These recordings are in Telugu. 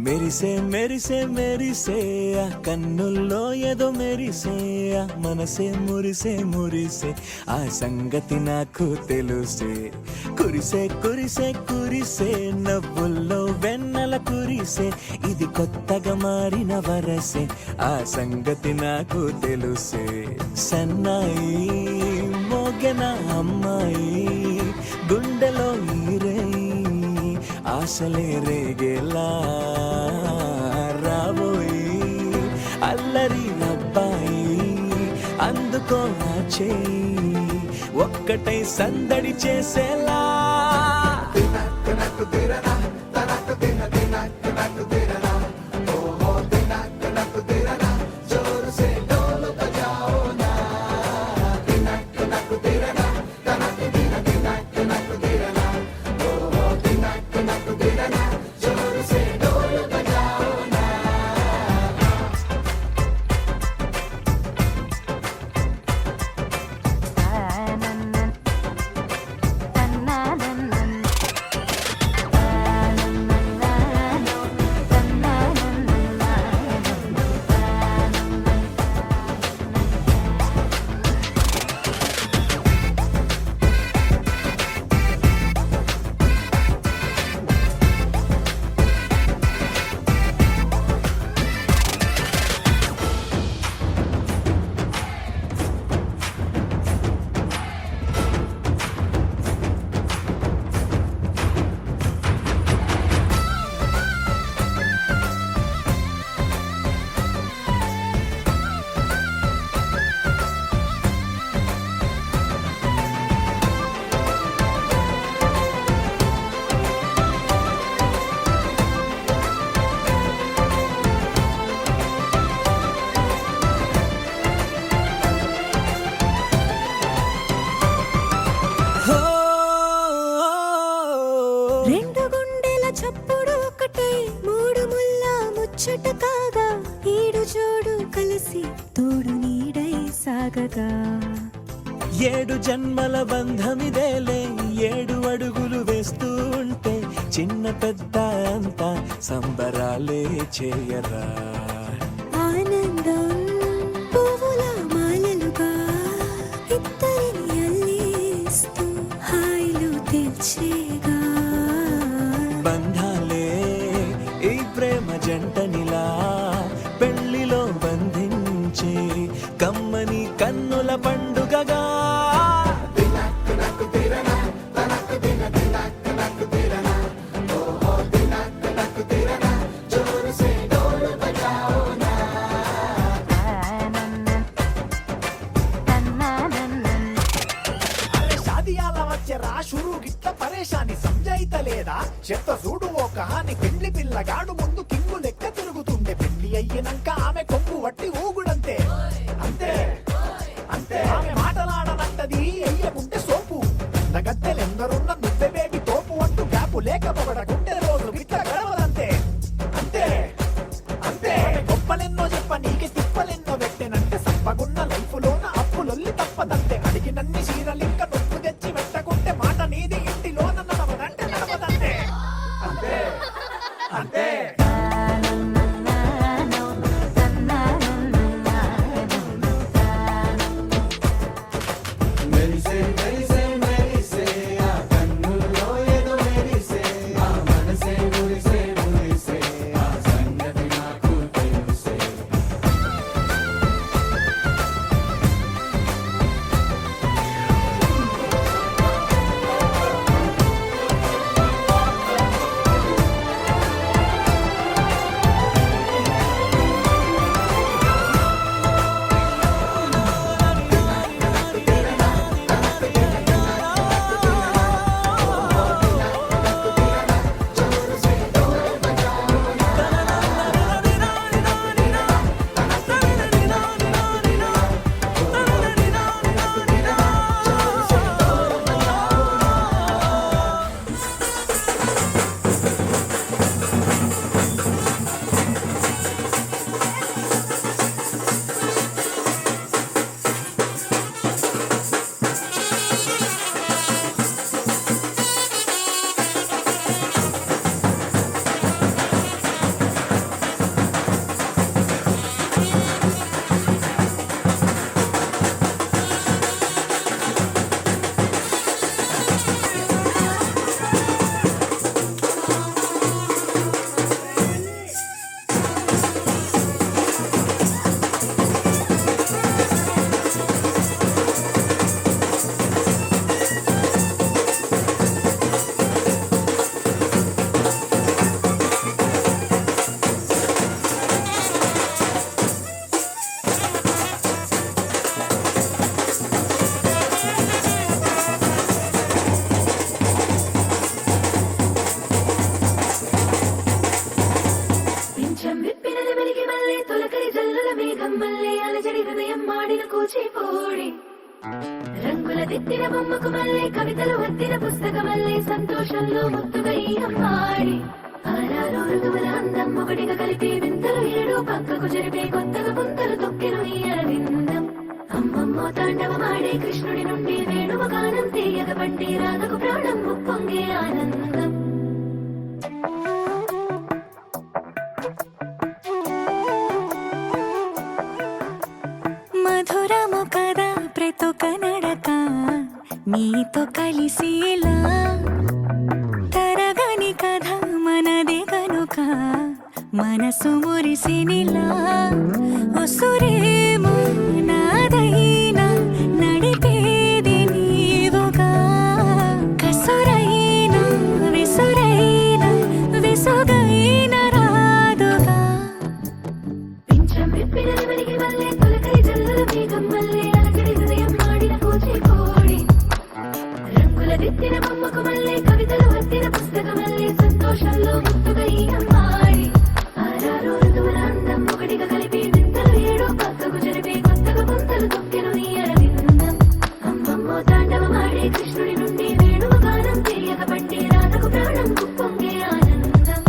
మెరిసే మెరిసే మెరిసే ఆ కన్నుల్లో ఏదో మెరిసే ఆ మనసే మురిసే మురిసే ఆ సంగతి నాకు తెలుసే. కురిసే కురిసే కురిసే నవ్వుల్లో వెన్నెల కురిసే ఇది కొత్తగా మారిన వరసే ఆ సంగతి నాకు తెలుసే. సన్నాయి మోగెన అమ్మాయి గుండెలో ఈరే ఆశలే రేగేలా రాబోయి అల్లరి అబ్బాయి అందుకో నా చేయి ఒక్కటై సందడి చేసేలా. రెండు గుండెల చప్పుడు ఒకటై మూడు ముల్ల ముచ్చట కాగా ఈడు జోడు కలిసి తోడు నీడై సాగగా ఏడు జన్మల బంధమిదేలే ఏడు అడుగులు వేస్తూ ఉంటే చిన్న పెద్ద అంతా సంబరాలే చేయరా. ఆనందం పువ్వుల మాలలుగా ఇద్దరిని అల్లేస్తూ హాయిలు తెచ్చేగా బంధాలే ఈ ప్రేమ జంటనిలా పెళ్లిలో బంధించే కమ్మని కన్నుల పండుగగా. చెత్త చూడు ఓ కహాని పెళ్లి పిల్లగాడు ముందు కింగు లెక్క తిరుగుతుండే పెళ్లి అయ్యినాక ఆమె కొంగు వట్టి ఊగుడంతే అంతే అంతే. ఆమె మాటలాడనంటది అయ్యకుంటే సోపు నగత్తెలెందరున్న నువ్వే బేబీ తోపు అంటూ గ్యాపు లేకపోవడకుంటే రోజు గిట్ల గడవదంతే అంతే అంతే. గొప్పలెన్నో చెప్ప నీకే తిప్పలెన్నో పెట్టెనంటే సప్పగున్న లైఫ్ లోన అప్పులొల్లి తప్పదంతే. అడిగినన్ని చీరలింక నొప్పు తెచ్చి పెట్టకుంటే మాట నీది ఇంటిలోన నడవదంటే నడవదంతే అంతే. మెరిసే మెరిసే మెరిసే ఆ కన్నుల్లో ఏదో మెరిసే ఆ మనసే మురిసే మురిసే ఆ సంగతి నాకు తెలుసే. మేఘం మల్లే అలజడి హృదయం మాడిన కూచిపూడి రంగుల దిద్దిన బొమ్మకు మల్లే కవితలు వద్దిన పుస్తకమల్లే సంతోషంలో ముద్దుగా ఈ అమ్మాడి ఆరారు ఋతువుల అందం ఒకటిగా కలిపి వింతలు ఏడు పక్కకు జరిపే కొత్తగా పుంతలు తొక్కెను ఈ అరవిందం అమ్మమ్మో తాండవమాడే కృష్ణుడి నుండి వేణువ గానం తీయగ పండి రాధకు ప్రాణం ఉప్పొంగే ఆనందం మధురము కదా ప్రతొక నడక నీతో కలిసేలా తరగని కథ మనదే కనుక మనసు మురిసినిలా ఉసురేమో నాదైనా నడిపేది నీవుగా కసురైనా విసురైనా విసుగైన రాదుగా పింఛం విప్పిన వెలిగి వల్లే తొలకరి జల్లుల మేఘం వల్లే అలజడి హృదయం మాడిన కూచిపూడి రంగుల దిద్దిన బొమ్మకు మల్లే కవితలు వద్దిన పుస్తకమల్లే సంతోషంలో ముద్దుగా ఈ అమ్మాడి ఆరారు ఋతువుల అందం ఒకటిగా కలిపి వింతలు ఏడు పక్కకు జరిపే కొత్తగా పుంతలు తొక్కెను ఈ అరవిందం అమ్మమ్మో తాండవమాడే కృష్ణుడి నుండి వేణువ గానం తీయగ పండి రాధకు ప్రాణం ఉప్పొంగే ఆనందం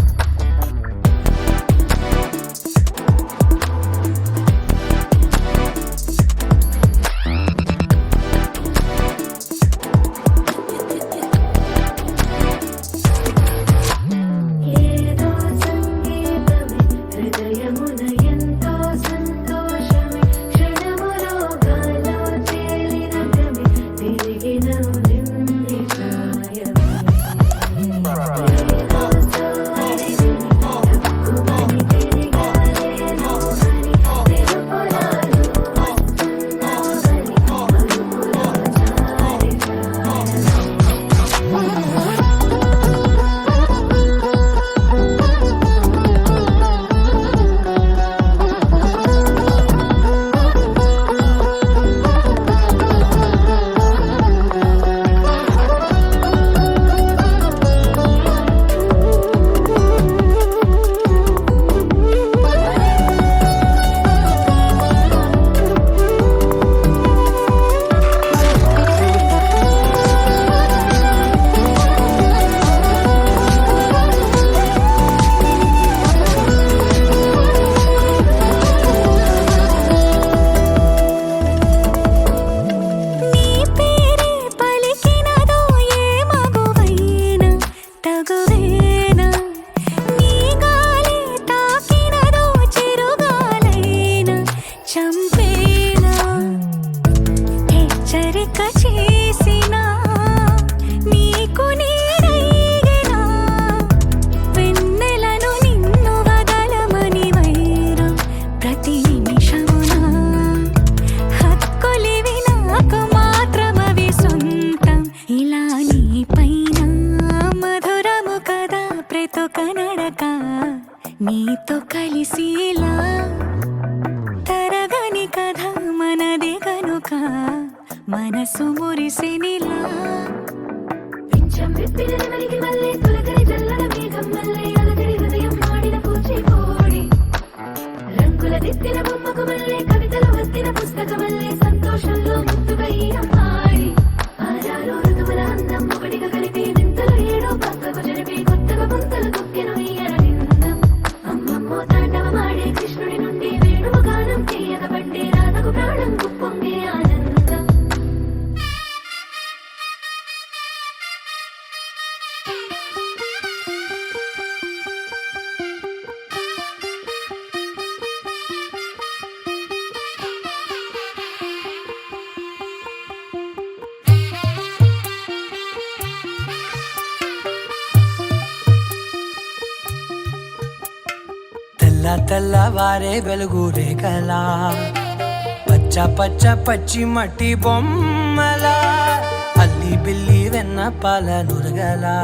ఏదో సంగీతమే హృదయమున ఎంతో సంతోషమే క్షణములో గాలో తేలిన గమే తిరిగిన నింది ప్రాయమే ఏదో సోహరిని తక్కువని తిరిగాలేను అని తెలుపులాలు వస్తున్నావని అరుపులో జారి నీ పేరే పలికినదో ఏ మగువైనా తగువేనా నీ గాలి తాకినదో చిరుగాలైనా చంపేనా హెచ్చరిక చేసినా నీకు నీడైనా వెన్నెలను నిన్ను వదలమని వైరా ప్రతి నిమిషమున హక్కులివి నాకు మాత్రమవి సొంతం ఇలా నీ పైన మధురము కదా ప్రతొక నడక నీతో కలిసేలా తరగని కథ మనదే కనుక మనసు మురిసినిలా పింఛం విప్పిన వెలిగి వల్లే తొలకరి జల్లుల మేఘం వల్లే అలజడి హృదయం మాడిన కూచిపూడి రంగుల దిద్దిన బొమ్మకు మల్లే కవితలు వద్దిన పుస్తకమల్లే సంతోషంలో ముద్దుగా ఈ అమ్మాడి ఆరారు ఋతువుల అందం ఒకటిగా కలిపి వింతలు ఏడు పక్కకు జరిపి కొత్తగా పుంతలు తొక్కెను ఈ అరవిందం అమ్మమ్మో తాండవమాడే కృష్ణుడి నుండి వేణువ గానం తీయగ పండి రాధకు ప్రాణం ఉప్పొంగే ఆనందం తెల్లవారే వెలుగు రేఖలా పచ్చ పచ్చ పచ్చి మట్టి బొమ్మలా అల్లి బిల్లి వెన్న పాల నురగలా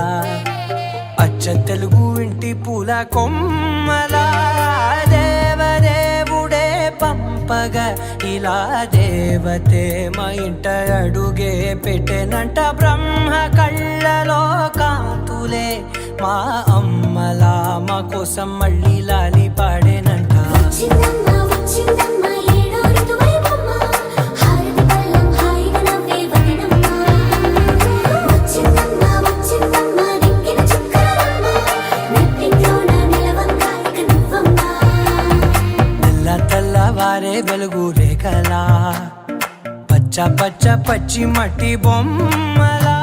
అచ్చ తెలుగు ఇంటి పూల కొమ్మలా దేవదేవుడే పంపగా ఇలా దేవతే మా ఇంట అడుగే పెట్టెనంట బ్రహ్మ కళ్ళలో కాంతులే మా అమ్మలా మా కోసం మళ్ళీ లాలి పాడేనంట వచ్చిందమ్మా వచ్చిందమ్మా వెలుగు రేఖలా పచ్చ పచ్చ పచ్చి మట్టి బొమ్మలా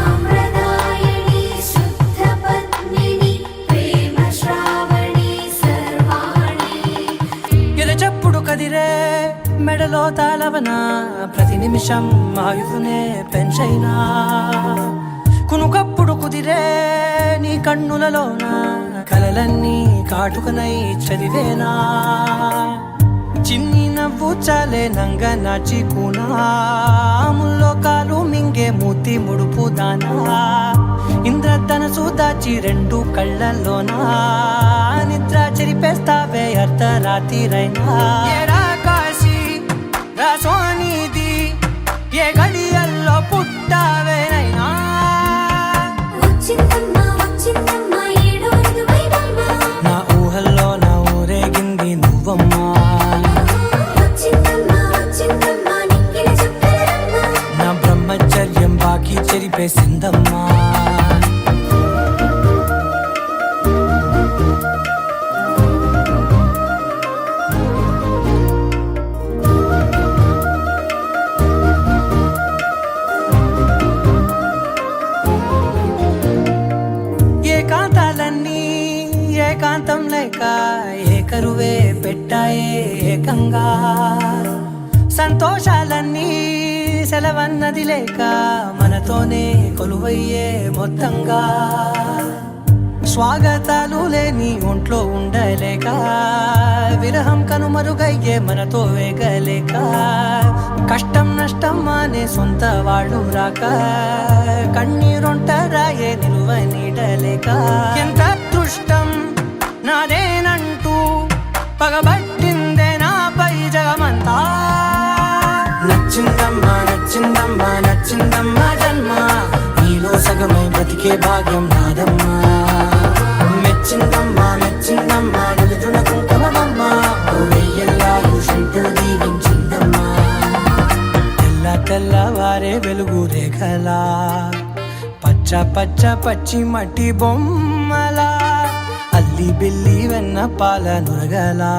సాంప్రదాయని శుద్ధ పద్మిని ప్రేమ శ్రావణి సర్వాణి ఎరచప్పుడు కదిరే మెడలో తాళవన ప్రతి నిమిషం ఆయుధునే పెంచైనా కునుకప్పుడు కుదిరే నీ కన్నులలోన కలలన్నీ కాటుకనై చదివేనా చిన్ని నవ్వు చాలే నంగ నాచి కూనాముల్లో కాలు మింగే మూతి ముడుపు దానా ఇంద్రధనసు దాచి రెండు కళ్ళల్లోనా నిద్ర చెరిపేస్తావే అర్ధరాత్రిరైనా ఏరా కాశీ రా సోనిది ఏ గడియల్లో పుట్టావేనైనా వచ్చిందమ్మా వచ్చిందమ్మా ఏడో వైవమ్మ నా ఊహల్లో నా ఊరేగింది నువ్వమ్మా వచ్చిందమ్మా వచ్చిందమ్మా నిక్కిన చుక్కలమ్మ నా బ్రహ్మచర్యం బాకీ చెరిపేసిందమ్మా ఏకాంతాలన్నీ ఏకాంతం లేక ఏకరువే పెట్టాయే ఏకంగా సంతోషాలన్నీ సెలవన్నది లేక మనతోనే కొలువయ్యే మొత్తంగా స్వాగతాలు లేని ఒంట్లో ఉండలేక విరహం కనుమరుగయ్యే మనతో వేగలేక కష్టం నష్టం అనే సొంత వాడు రాక కన్నీరొంటరాయే నిలువ నీడలేక ఎంత అదృష్టం నాదేనంటూ పగబట్టిందే నాపై జగమంతా నచ్చిందమ్మా నచ్చిందమ్మా నచ్చిందమ్మా జన్మ నీలో సగమై బ్రతికే భాగ్యం నాదమ్మా మెచ్చిందమ్మా మెచ్చిందమ్మా నిలుతున్న కుంకుమమ్మా వెయ్యల్లాలు శంకరు దీవించిందమ్మా తెల్ల తెల్లవారే వెలుగు రేఖలా పచ్చ పచ్చ పచ్చి మట్టి బొమ్మలా అల్లి బిల్లి వెన్న పాల నురగలా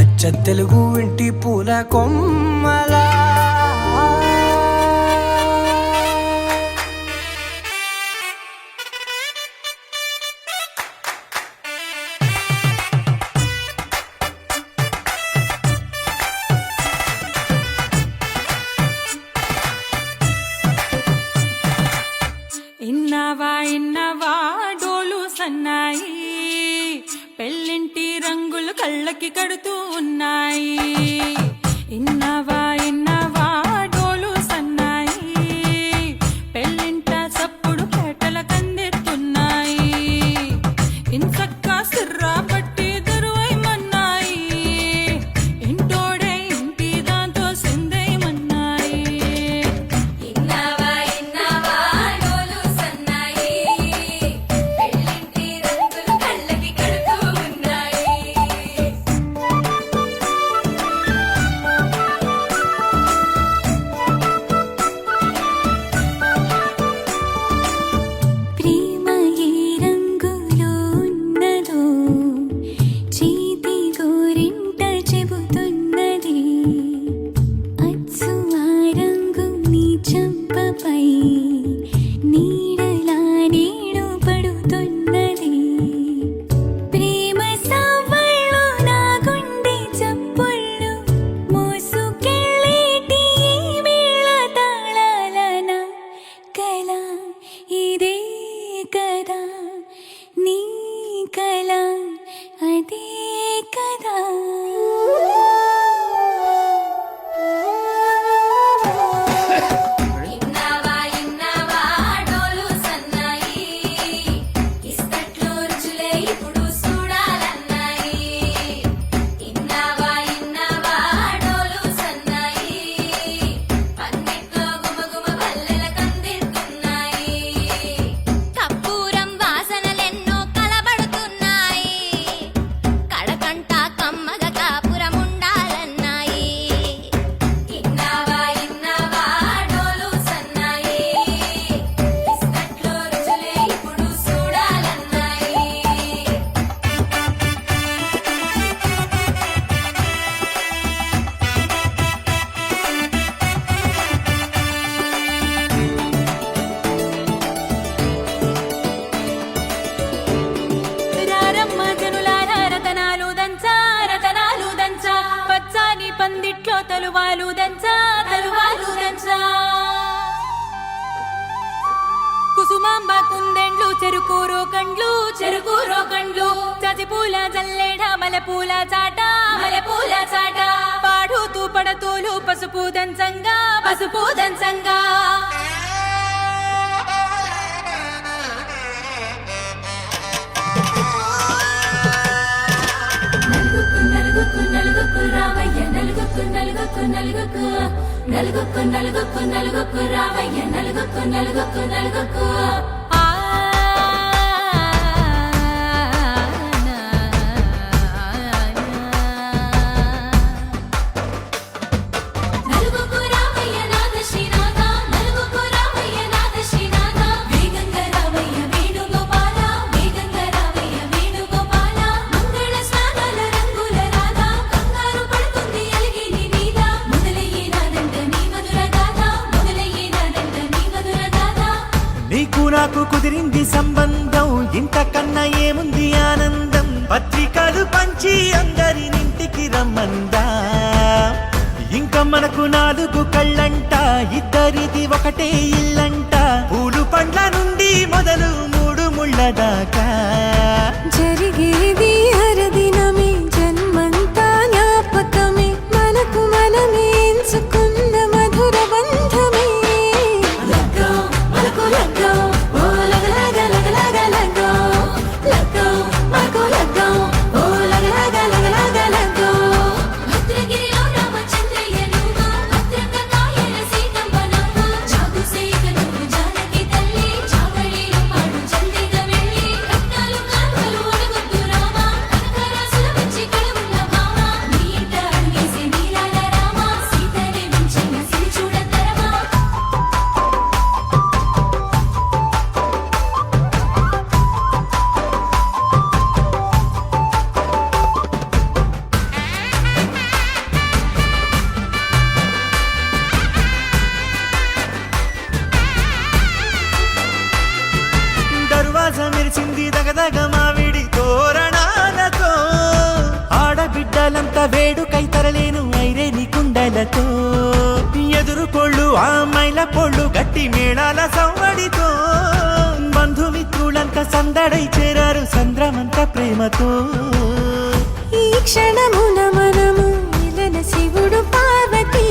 అచ్చ తెలుగు ఇంటి పూల కొమ్మలా ఇన్నవా డోలు సన్నాయి పెళ్ళింటి రంగులు కళ్ళకి కడుతూ ఉన్నాయి ఇన్నవా డోలు సన్నాయి పెళ్ళింట చప్పుడు పేటల కందెత్తున్నాయి ఇంతక్క సిర్రా పట్టి దరువైమన్నాయి ఇంటోడే ఇంటి దాంతో సిందేయమన్నాయి ఇన్నవా డోలు సన్నాయి పెళ్ళింటి రంగులు కళ్ళకి కడుతూ ఉన్నాయి ప్రేమ ఏ రంగులో ఉన్నదో చేతి గోరింట చెబుతున్నది అచ్చు ఆ రంగు నీ చెంపపై నీడలా నీడు పడుతున్నది ప్రేమ సవ్వళ్ళు నా గుండె చప్పుళ్ళు మోసుకెళ్ళేటి ఈ మేళ తాళాలన కళ ఇదే కదా నీ కళ అదే కదా ఇన్నవా డోలు సన్నాయి ఇస్తట్లో రుచులే ఇప్పుడు చూడాలన్నాయి ఇన్నవా డోలు సన్నాయి పన్నెట్లో గుమగుమ పల్లెల కందిస్తున్నాయి కప్పూరం వాసనలెన్నో కలబడుతున్నాయి తలువాలు దంచా తలువాలు దంచా కుసుమాంబ కుందెండ్లు చెరుకూరో కండ్లు చాచి పూల జల్లేడ మలపూల చాట పాడుతూ పడతూలు పసుపు దంచంగా నలుగుకు రావయ్య నలుగుకు రావయ్య నలుగుకు నీకు నాకు కుదిరింది సంబంధం, ఇంతకన్నా ఏముంది ఆనందం. పత్రికలు పంచి అందరినింటికి రమ్మందా, ఇంకా మనకు 4 కళ్ళంట, ఇద్దరిది ఒకటే ఇల్లంట. పూలు పండ్ల నుండి మొదలు 3 ముళ్ళ దాకా జరిగేది అరదినమే, జన్మంతా జ్ఞాపకమే, మనకు మనమే ఎంచుకున్న మధుర బంధమే. మెరిసింది దగదగ మావిడి తోరణాలతో, ఆడబిడ్డలంతా వేడుకై తరలేను ఐరేని కుండలతో. ఎదురుకోళ్ళు ఆ మైల పొళ్ళు గట్టి మేళాల సవ్వడితో, బంధుమిత్రులంతా సందడై చేరారు సంద్రమంత ప్రేమతో. ఈ క్షణమున మనము ఇలన శివుడు పార్వతి,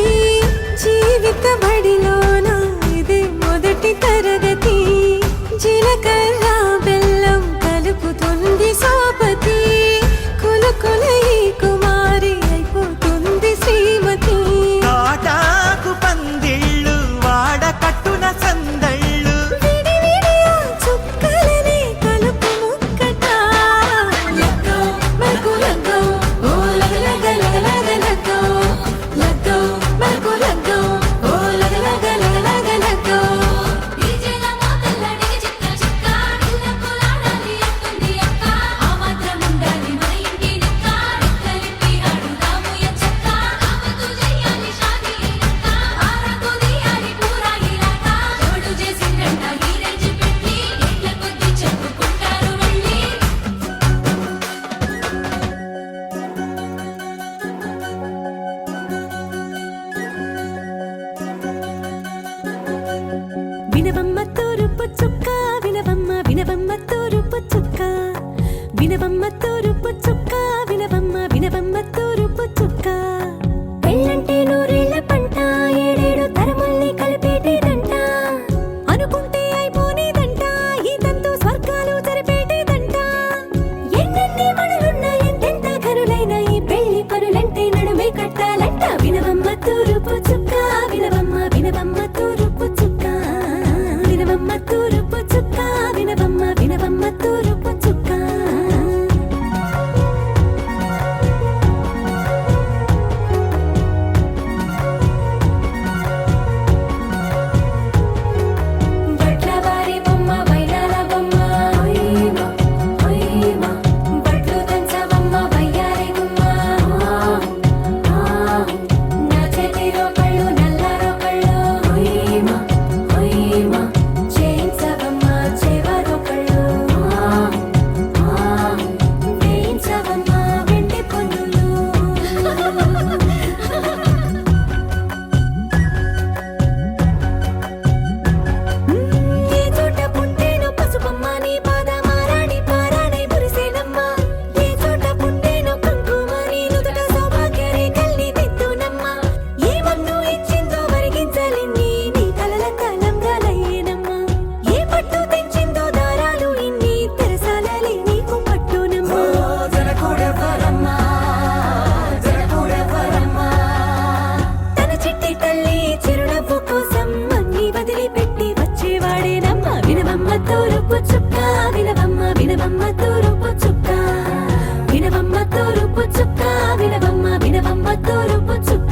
జీవిత బడిలోన ఇది మొదటి తరగతి. జీలకర్ర బెల్లం కలుపుతుంది సోపతి, కులుకుల ఈ కుమారి అయిపోతుంది శ్రీమతి. తాటాకు పందిళ్ళు వాడ కట్టున సందళ్ళు, విడివిడియా చుక్కలనే కలుపు ముక్కట. లగ్గో మనకు లగ్గో, ఓ లగలగ లగలగ లగ్గో. లగ్గో మనకు లగ్గో, ఓ లగలగ లగలగ లగ్గో. వినవమ్మ తూరుపు చుక్క, వినవమ్మ తూరుపు చుక్క, వినవమ్మ తూరుపు చుక్క, వినవమ్మ తూరుపు చుక్క. పెళ్ళంటే 100 ఏళ్ల పంట, 7 తరముల్ని కలిపేటేదంట. అనుకుంటే అయిపోనేదంట, ఈ తంతు స్వర్గాలు జరిపేటేదంట. ఎన్నెన్ని మనులున్న ఎంతెంత కరులైన ఈ పెళ్లి పనులంటే నడుమే కట్టాలంట. వినవమ్మ తూరుపు చుక్క, వినవమ్మ తూరుపు చుక్క, వినవమ్మ తూరుపు చుక్క, వినవమ్మ తూరుపు చుక్క. బట్లవారి బొమ్మ, వైరాల బొమ్మ, బట్లు దంచవమ్మ వయ్యారి గుమ్మ. నా చేతిలో కళ్ళు నల్లారో కళ్ళు, చుక్క వినవమ్మ వినవమ్మ తూరుపు చుక్క వినవమ్మ తూరుపు చుక్క వినవమ్మ వినవమ్మ తూరుపు చుక్క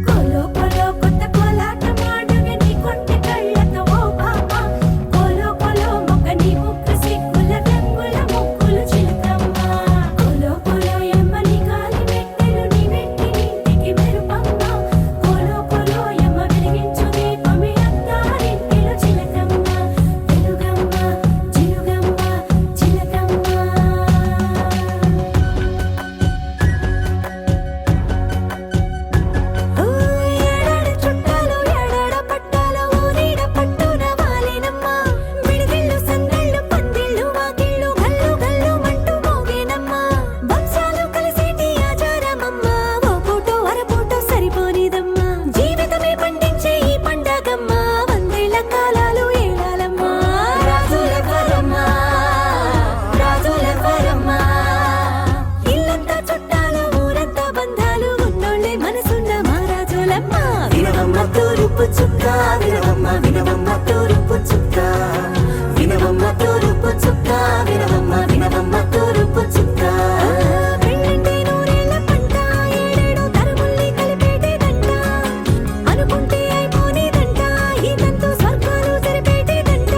కోలో కోలో కొత్త కోలాటం ఆడవే నీ కొంటె కళ్ళతో ఓ బామ్మ కోలో కోలో మొక్క నీ ముక్కు సిగ్గుల రంగుల ముక్కులు చిలకమ్మ కోలో కోలో యమ్మ నీ కాలి మెట్టెలు నీ వెట్టి నింటికి మెరుపమ్మ కోలో కోలో యమ్మ వెలిగించు దీపమే అత్తారింటిలో చిలకమ్మ వెలుగమ్మ చిలుగమ్మ చిలకమ్మ ఏడాడ చుట్టాలు ఏడాడ పట్టాలు ఊరీడ పట్టున వాలేనమ్మ విడిదిళ్ళు సందళ్ళు పందిళ్ళు వాకిళ్ళు గల్లు గల్లు మంటూ మోగేనమ్మ వంశాలు కలిసేటి ఆచారమమ్మ ఓ పూటో అరపూటో సరిపోనిదమ్మ జీవితమే పండించే ఈ పండగమ్మ వందేళ్ల కాలాలు ఏలాలమ్మ రాజులెవరమ్మ రాజులెవరమ్మ ఇల్లంతా చుట్టాలు ఊరంతా బంధాలు ఉన్నోళ్ళే మనసున్న మహారాజులమ్మ వినవమ్మ తూరుపు చుక్క వినవమ్మ వినవమ్మ తూరుపు చుక్క వినవమ్మ తూరుపు చుక్క వినవమ్మ వినవమ్మ తూరుపు చుక్క పెళ్ళంటే నూరేళ్ల పంట ఏడేడు తరముల్ని కలిపేటేదంట అనుకుంటే అయిపోనేదంట ఈ తంతు స్వర్గాలు సరిపేటేదంట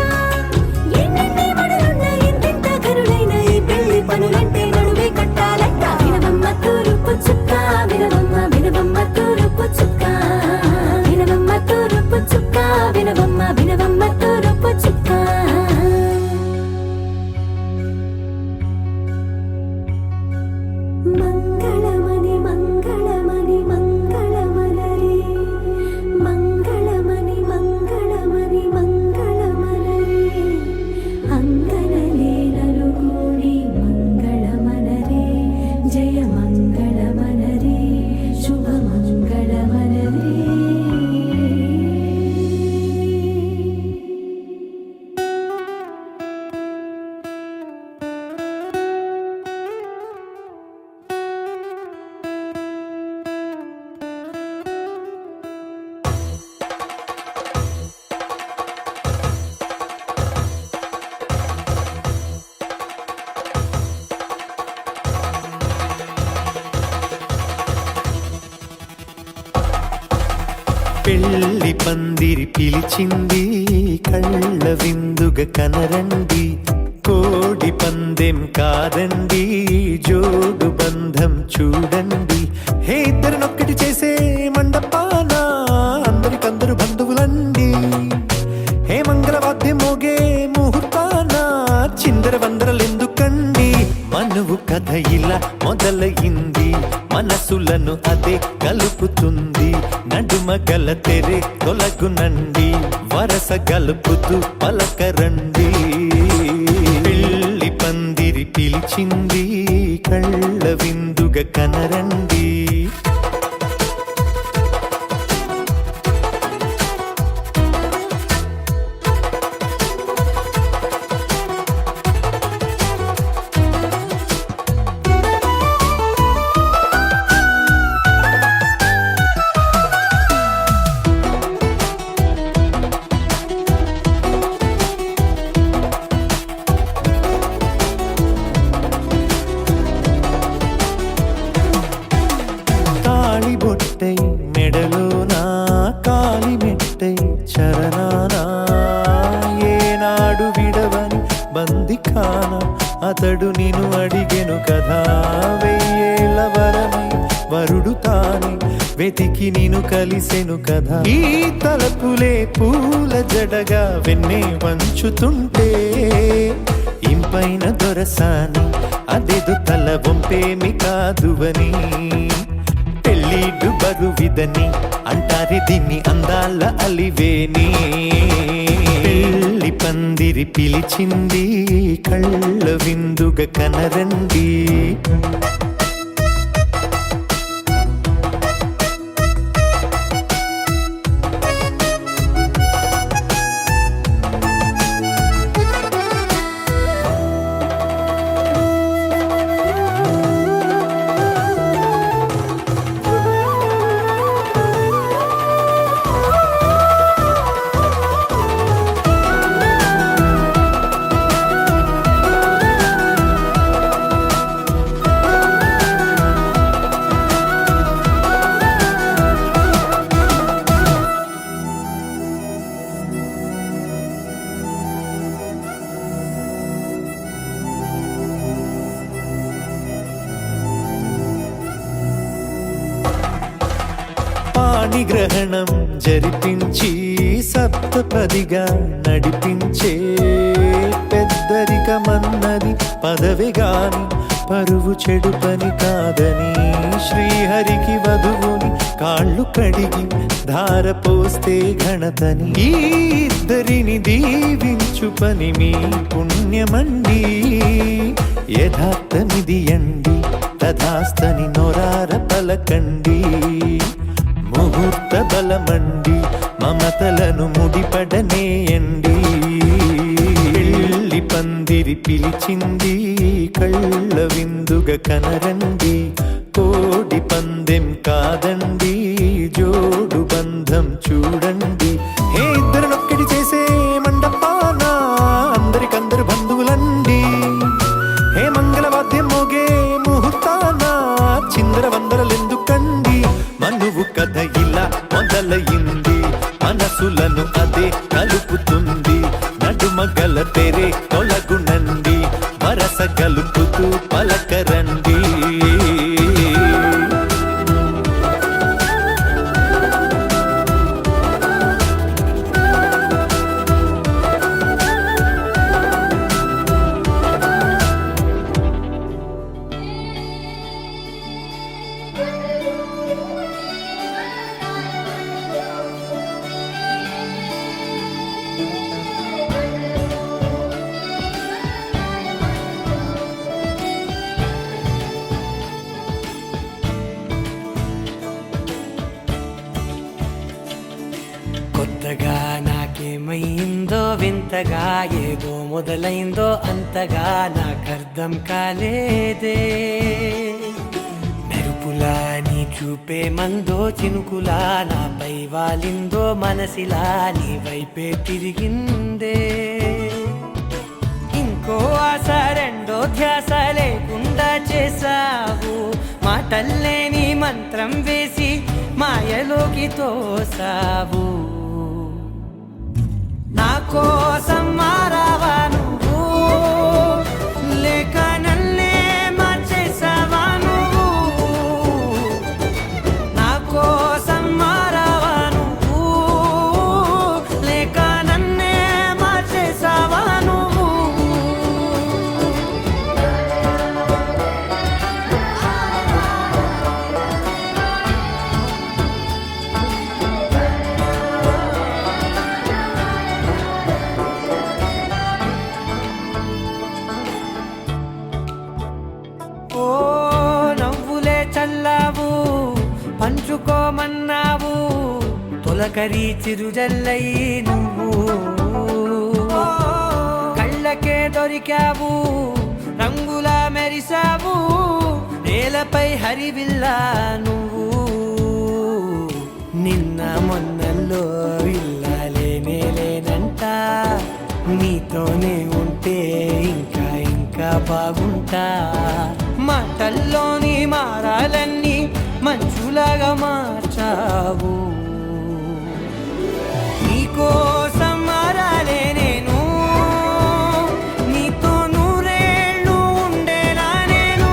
ఎన్నెన్ని మడులున్న ఎంతెంత కరుడైన ఈ పెళ్లి పనులంటే నడువే కట్టాలంట వినవమ్మ తూరుపు చుక్క వినవమ్మ వినవమ్మ తూరుపు చుక్క వినవమ్మ తూరుపు చుక్క వినవమ్మ వినవమ్మ తూరుపు చుక్క మంగళమణి మంగళమణి మంగళమలరి మంగళమణి మంగళమణి మంగళమలరి అంగనలే నలుగూడి మంగళమనరే జయ మంగళమనరే శుభ మంగళమనరే పెళ్లి పందిరి పిలిచింది కళ్ళ విందుగా కనరండి కోడి పందెం కాదండి జోడు బంధం చూడండి హే ఇద్దరినొక్కటి చేసే మండపాన అందరికందరు బంధువులండి హే మంగళవాద్యం మోగే ముహూర్తాన చిందర వందరలెందుకండి మనువు కథ ఇలా మొదలయింది మనసులను అదే కలుపుతుంది నడుమ గల తెరే తొలగునండి వరస గలుపుతూ పలకరండి పెళ్లి పందిరి పిలిచింది కళ్ళ విందుగా కనరండి తాళిబొట్టై మెడలోనా కాలి మెట్టై చరణానా ఏనాడు విడవని బందిఖాన అతడు నిన్ను అడిగెను కదా వెయ్యేళ్ళ వరమై వరుడు తానే వెతికి నిన్ను కలిసెను కదా ఈ తలపులే పూల జడగా వెన్నే వంచుతుంటే ఇంపైన దొరసాని అదేదో తల వంపేమి కాదువని పెళ్ళిడు బరువిదని అంటారే దీన్ని అందాల అలివేని పెళ్లి పందిరి పిలిచింది కళ్ళ విందుగా కనరండి పాణిగ్రహణం జరిపించి సప్తపదిగా నడిపించే పెద్దరికమన్నది పదవి గాని పరువు చెడు పని కాదని శ్రీహరికి వధువుని కాళ్ళు కడిగి ధార పోస్తే ఘనతని ఈ ఇద్దరిని దీవించు పని మీ పుణ్యమండి యథార్థమిది అండి తథాస్తని నొరార పలకండి ముహూర్త బలమండి మమతలను ముడిపడనేయండి పెళ్లి పందిరి పిలిచింది కళ్ళ విందుగా కనరండి కోడి పందెం కాదండి జోడు బంధం చూడండి హే ఇద్దరినొక్కటి చేసే మండపాన అందరికందరు బంధువులండి హే మంగళవాద్యం మోగే ముహూర్తాన చిందర వందరలెందుకండి మనువు కథ ఇలా మొదలయింది మనసులను అదే కలుపుతుంది నడుమగల తెరే తొలగునండి వరస కలుపుతూ పలకరండి కొత్తగా నాకేమైందో వింతగా ఏదో మొదలైందో అంతగా నాకర్థం కాలేదే మెరుపులా నీ చూపే మందో చినుకులా నాపై వాలిందో మనసిలా నీ వైపే తిరిగిందే ఇంకో ఆశ రెండో ధ్యాస లేకుండా చేసావు మాటల్లే నీ మంత్రం వేసి మాయలోకి తోసావు నా కోసం మారావా నువ్వు లేక నన్నే మార్చేసావా నువ్వు నా కోసం మారావా నువ్వు లేక నన్నే మార్చేసావా నువ్వు ఓ నవ్వులే చల్లావు పంచుకోమన్నావు తొలకరి చిరుజల్లై నువ్వు కళ్ళకే దొరికావు రంగులా మెరిసావు నేలపై హరివిల్లా నువ్వు నిన్న మొన్నల్లో ఇల్లాలేనే లేనంట నీతోనే ఉంటే ఇంకా ఇంకా బాగుంటా మాటల్లోని మారాలన్నీ మంచులాగా మార్చావు నీకోసం మారాలే నేను నీతో నూరేళ్ళు ఉండేనా నేను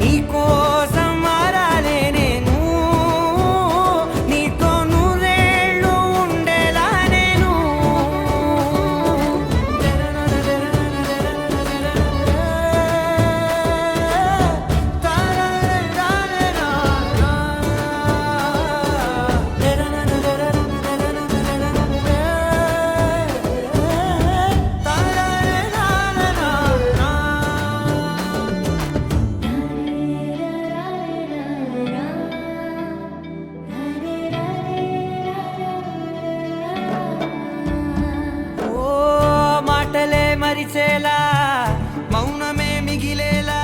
నీకోసం మారాలే నేను నీతో నూరేళ్ళు ఉండేలా నేను ఓ మాటలే మరిచేలా మౌనమే మిగిలేలా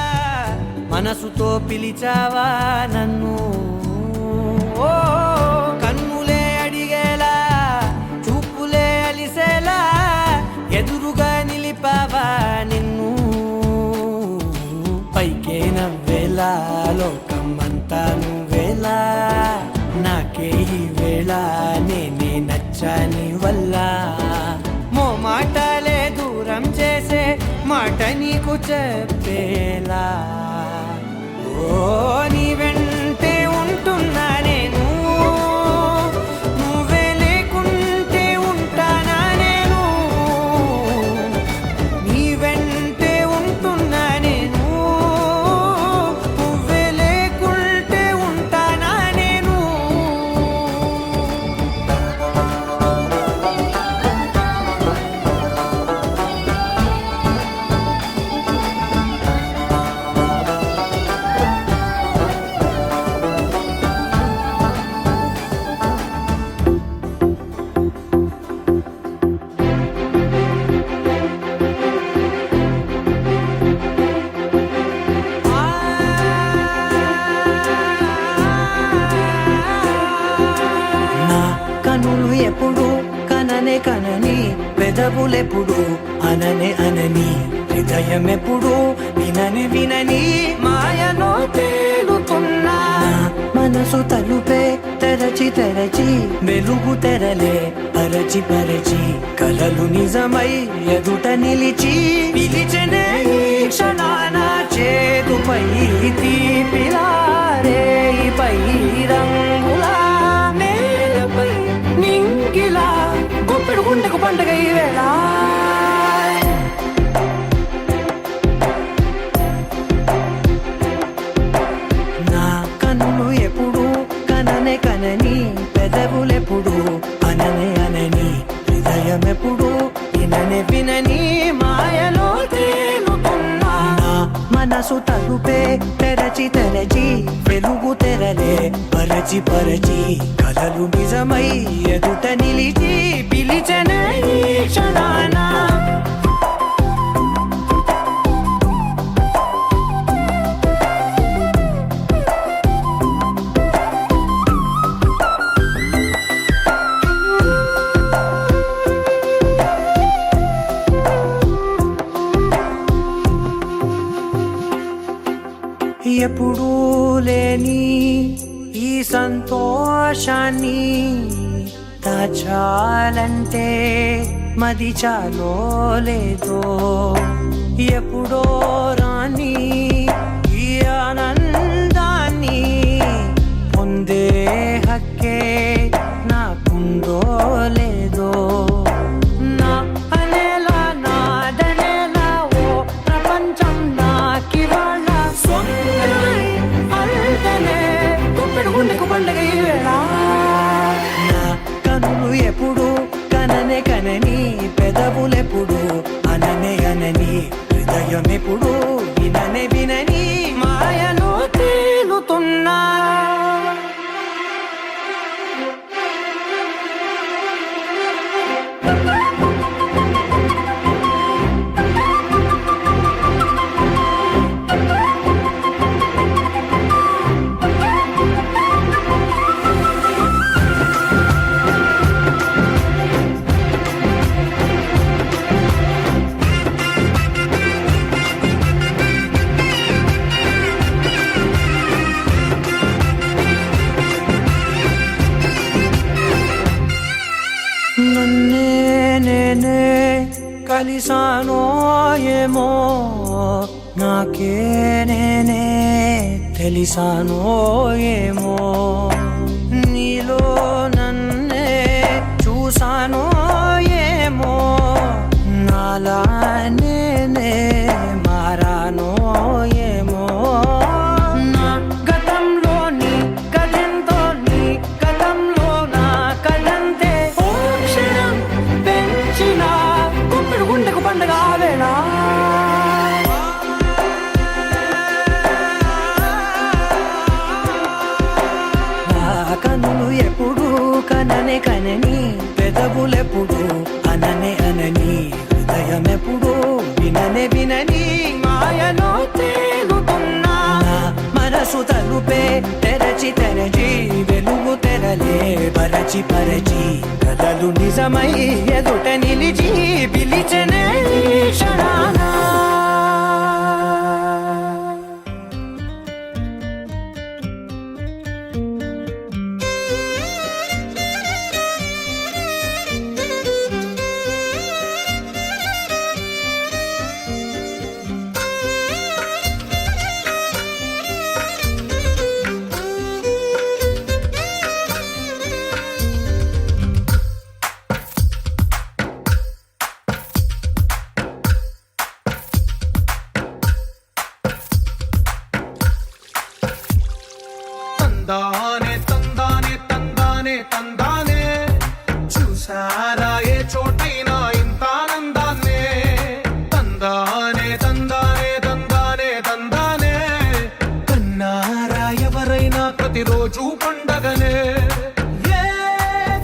మనసుతో పిలిచావా నన్ను ఓ కన్నులే అడిగేలా చూపులే అలిసేలా ఎదురుగా నిలిపావా నిన్ను పైకే నవ్వేలా లోకం అంతా నువ్వేలా నాకే ఈ వేళ నేనే నచ్చాని వల్ల మాటలే దూరం చేసే మాట నీకు చెప్పేలా ఓ నీ వెంటే ఉంటున్నానే ఎప్పుడు కననే కనని పెదవులెప్పుడు అననే అనని హృదయం ఎప్పుడు వినని వినని మాయలో తేలుతున్నా మనసు తలుపే తెరచి తెరచి వెలుగు తెరలే పరచి పరచి కలలు నిజమై ఎదుట నిలిచి పిలిచనే ఈ క్షణాన చేతుపై తీపిలారే పై రంగులా నేలపై నింగిలా గుప్పెడు గుండెకు పండగ ఈ వేళ నా కన్నులు ఎప్పుడు కననే కనని పెదవులెప్పుడు అననే అనని హృదయం ఎప్పుడు విననే వినని మాయలో తేలుతున్నా నా మనసు తలుపే తెరచి తెరచి వెలుగు తెరలే పరచి పరచి కలలు నిజమై ఎదుట నిలిచి పిలిచనే ఈ క్షణాన ఎప్పుడూ లేని ఈ సంతోషాన్ని దాచాలంటే మది చాలో లేదో ఎప్పుడో రాని ఈ ఆనందాన్ని పొందే హక్కే నాకుందో లేదో నా అనేలా నాదనేలా ఓ ప్రపంచం నాకివాళ్ళ పండగ ఈ వేళ నా కనులు ఎప్పుడు కననే కనని పెదవులెప్పుడు అననే అనని హృదయం ఎప్పుడు విననే వినని మాయలో తేలుతున్నా నన్నే నేనే కలిసానో ఏమో నాకే నేనే తెలిసానో ఏమో నీలో నన్నే చూసానో ఏమో నాలా నేనే మారానో ఏమో నా గతంలోని కథంతో నీ గతంలో నా కథంతే ఓ క్షణం పెంచిన గుప్పెడు గుండెకు పండగ వేళ కనులు ఎప్పుడు కననే కనని పెదవులెప్పుడు అననే అనని హృదయం ఎప్పుడు విననే వినని మాయలో తేలుతున్నా మనసు తలుపే తెరచి తెరచి వెలుగు తెరలే పరచి పరచి కలలు నిజమై ఎదుట నిలిచి పిలిచనే క్షణాన తందానే తందానే తందానే తందానే చూసారా ఏ చోటైనా ఇంత ఆనందాన్నే తందానే తందానే తందానే తందానే కన్నారా ఎవరైనా ప్రతిరోజు పండగనే ఏ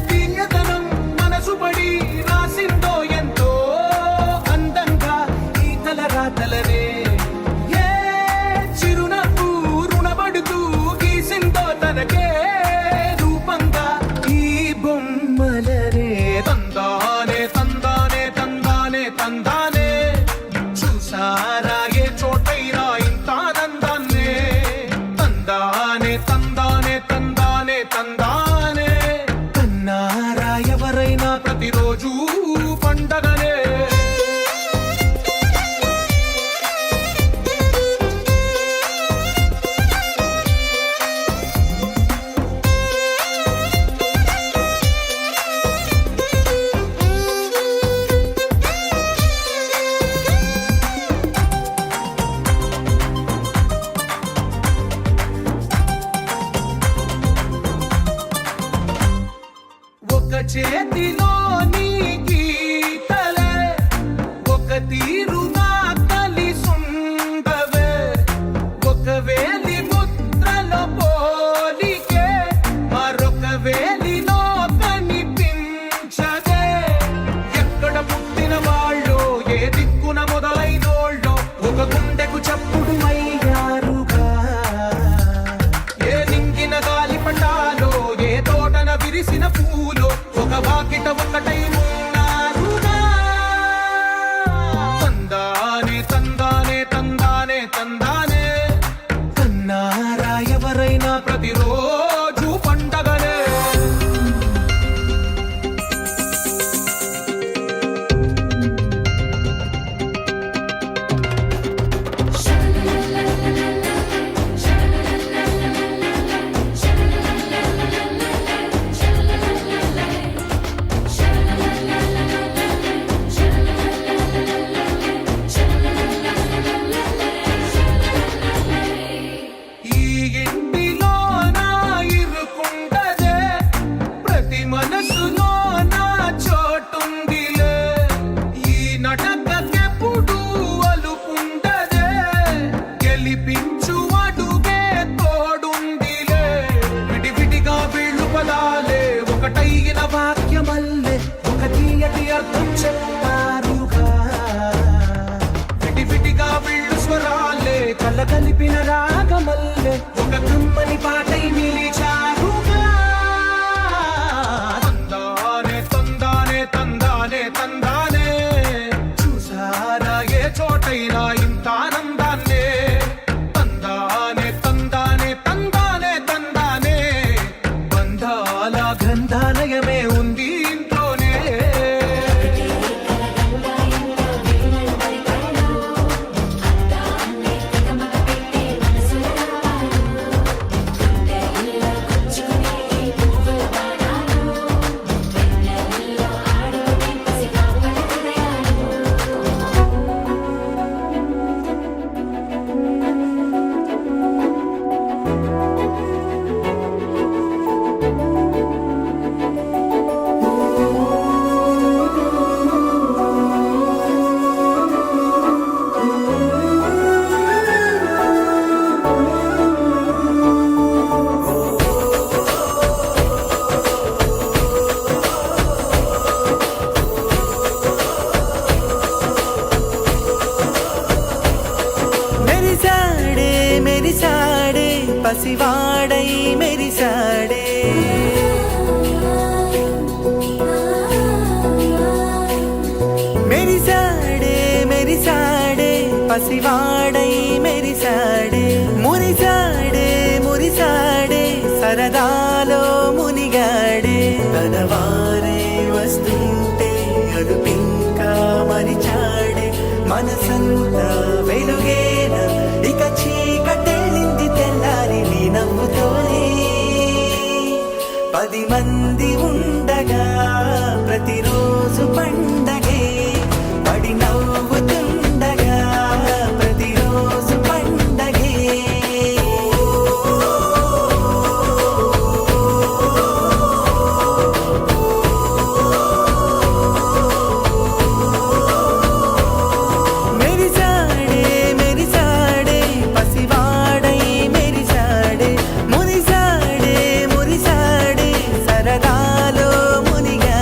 దివ్యతనం మనసు పడి రాసిందో ఎంతో అందంగా ఈ తలరాతలనే ఏ చిరునవ్వు రుణపడుతూ గీసిందో తనకే రూపంగా ఈ ఒక చేతిలో నీ గీతలే ఒక తీరుగా కలిసుండవే ఒక వేలి ముద్రలో పోలికే మరొక వేలిలో కనిపించదే ఎక్కడ పుట్టిన వాళ్ళు ఏ దిక్కున మొదలైనోళ్ళో ఒక గుండెకు చప్పుడు అయ్యారుగా ఏ నింగిన గాలి పటాలో ఏ తోటన విరిసిన పూలో ఒక వాకిట ఒకటై ఉన్నారుగా తందానే తందానే తందానే తందానే కన్నారా ఎవరైనా ప్రతిరోజు పండగనే ఈ ఇంటిలో నా ఇరుకుండదే ప్రతి మనసులో నా చోటుందిలే ఈ నటకెప్పుడు అలుకుండదే గెలిపించు అడుగే తోడుందిలే విడివిడిగా వీళ్ళు పదాలే ఒకటైన వాక్యమల్లే ఒక తీయటి అర్థం చెప్పారుగా విడివిడిగా వీళ్ళు స్వరాలే కలగలిపిన రాగమల్లే ఒక కమ్మని పాటై నిలిచారుగా తందానే తందానే తందానే తందానే చూసారా ఏ చోటైనా ఇంత ఆనందాన్నే తందానే తందానే తందానే తందానే బంధాల గంధాలయమే ఉంది ఇంట్లోనే మెరిసాడే మెరిసాడే పసివాడై మెరిసాడే మెరిసాడే మెరిసాడే పసివాడై మెరిసాడే మురిసాడే మురిసాడే సరదాలో మునిగాడే తనవారే వస్తుంటే అదుపింకా మరిచాడే మనసంతా వెలుగేన ఇక చీకటెళ్ళింది తెల్లారి నీ నవ్వుతోనే 10 మంది ఉండగా ప్రతిరోజు పండగే పడి నవ్వుతుండగా ప్రతిరోజు పండగే మెరిసాడే మెరిసాడే పసివాడై మెరిసాడే మురిసాడే మురిసాడే సరదాలో మునిగా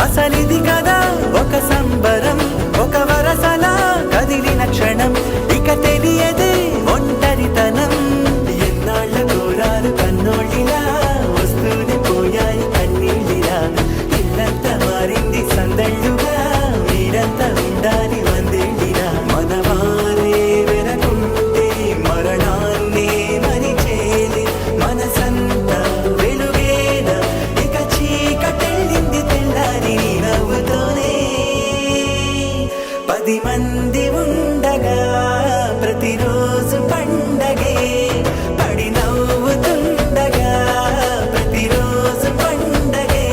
అసలిది కదా ఒక సంబరం, ఒక వరసలా కదిలిన క్షణం, ఇక తెలియదే ఒంటరితనం. ఎన్నాళ్ళ కోరారు కన్నోళ్ళిలా, వస్తూనే పోయాయి కన్నీళ్ళిలా. ఇల్లంతా మారింది సందళ్ళుగా, మీరంతా ఉండాలి వందేళ్ళిలా. మనవారే వెనకుంటే మరణాన్నే మరిచేలే, మనసంతా వెలుగేన ఇక చీకటెళ్ళింది తెల్లారి నీ నవ్వుతోనే. 10 మంది ఉండగా ప్రతిరోజు పండగే, పడి నవ్వుతుండగా ప్రతిరోజు పండగే.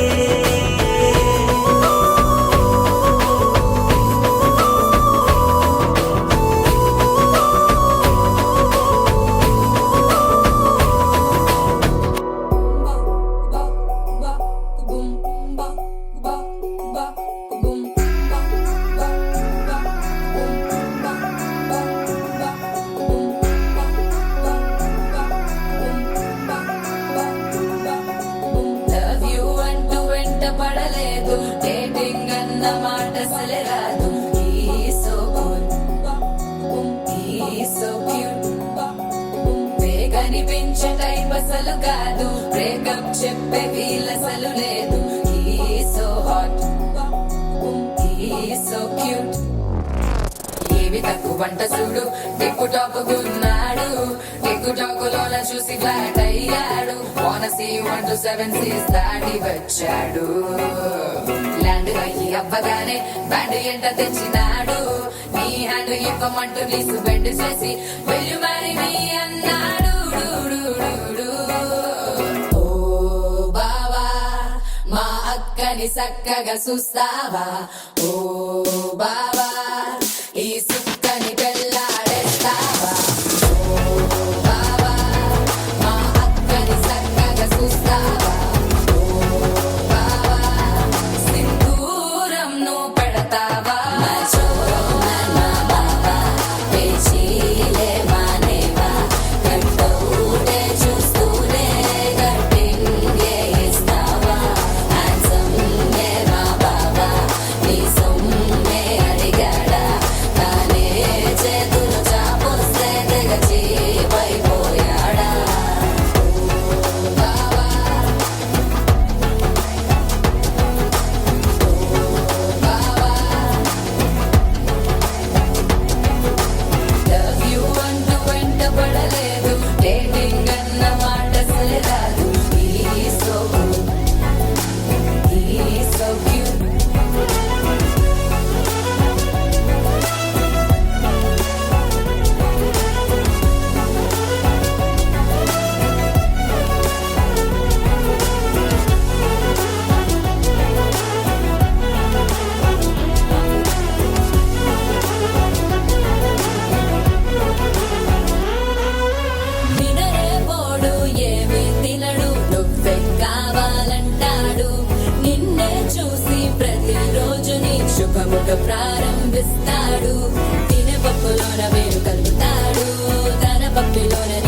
లవ్ యూ అంటూ వెంట పడలేదు, డేటింగ్ అన్న మాట అసలే రాదు. సో క్యూట్, కనిపించే టైప్ అసలు కాదు, బ్రేకప్ చెప్పే వీల్ అసలు లేదు. సో హాట్, సో క్యూట్, ఏవి తక్కువ వంట చూడు, టిక్కు టాక్ గున్నాడు, టిక్కు టాక్ లోన చూసి ఫ్లాట్ అయ్యాడు. వానసీ 1 to 7 seas దాటి వచ్చాడు. ల్యాండ్ అయ్యి అవ్వగానే బ్యాండ్ ఎంట తెచ్చినాడు. నీ హ్యాండ్ ఇవ్వమంటూ నీసు బెండ్ చేసి will you marry me అన్నాడు. ఓ బావా, మా అక్కని చక్కగా చూస్తావా? ఓ బావా, ఈ సుక్కని పెళ్ళాడేస్తావా? ఓ బావా, మా అక్కని చక్కగా చూస్తావా? ఓ బావా, సింధూరం నువ్వు పెడతావా? మా బావా, పేచీలే మానేవా? కట్టౌటే చూస్తూనే కట్టింగే ఇస్తావా? హ్యాండ్సమ్ నే మా బావా, నీ సొమ్మే అడిగాడా? తానే చేతులు చాపొస్తే తెగచి పైపోయాడా? ఓ బావా, లవ్ యూ అంటూ వెంట పడలేదు, డేటింగ్ అన్న మాట అసలే రాదు. సో క్యూట్, నినరే పోడు ఏమి తినడు, నువ్వే కావాలంటాడు. నిన్నే చూసి ప్రతిరోజు నీ శుభముఖ ప్రారంభిస్తాడు. తినే పప్పులోన వేరు కలుపుతాడు, తన పప్పిలోనే